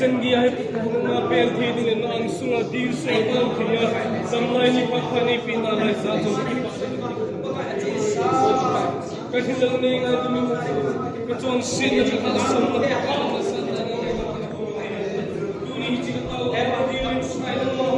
Changgi ay na pelthi din ang sunga dir se ko khiya samlai ni pakhani pina lai sa jo ka thil ni ngai tumi ka chon sin na ka sam na ka ni chi ka tau e ba dir sai na mo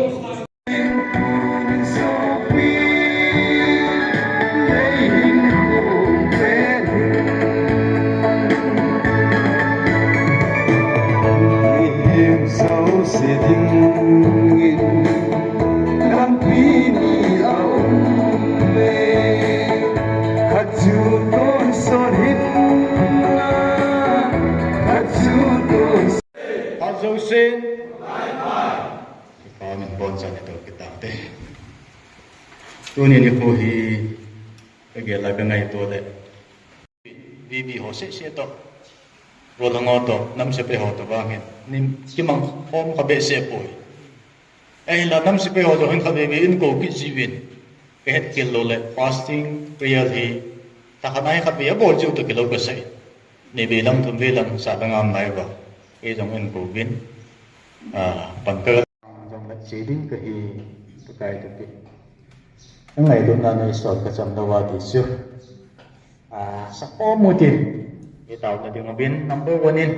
tu ni ko hi ke la ka ngai to de vi ho se to ro la ngo to nam se pe ho to ba nge nim ki mang hom ka be se poi ai la nam se pe ho to han ka be in ko ki jiwin ke het ke lo le fasting prayer hi ta ka nai ka be bo ju to ke lo ka sai ni be lam thum be lam sa ta ngam nai ba e jong en ko bin pan ka jong la che ding ka hi to kai to ke ngày hôm nay này sốt cái chấm đầu vào thì siêu sắc ô mùi tiền cái tàu là đường biên number one in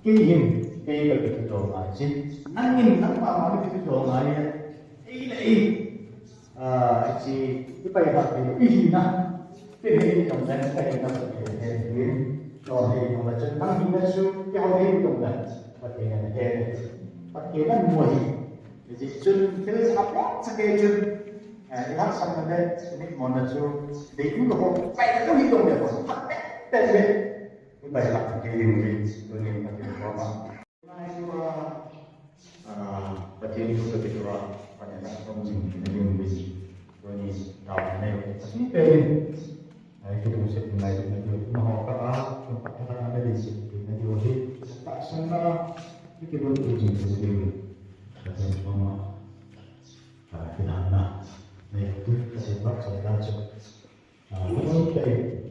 cái hình cái cái đồ này chứ năng hình năng vào cái đồ này ấy là chỉ cái bài học thì ý na cái hình trong này cái hình nó sẽ hiện cho hình mà chân năng hình nó siêu cái hình trong này và thì này và thì nó mùi jadi chun kira apa sebagai chun lihat sama deh ini mana chun di itu loh baik itu hitung dia pun tapi ini baiklah ini tapi apa baca itu ketika pada saat pemjing ini besi ini tahun ini tapi perin itu musim mulai itu mau ke tempat ada di sini nanti wajib tak sana itu baru pemjing sendiri Kasi semua pinana na itu kasi bak sa dacho. Ano kayo?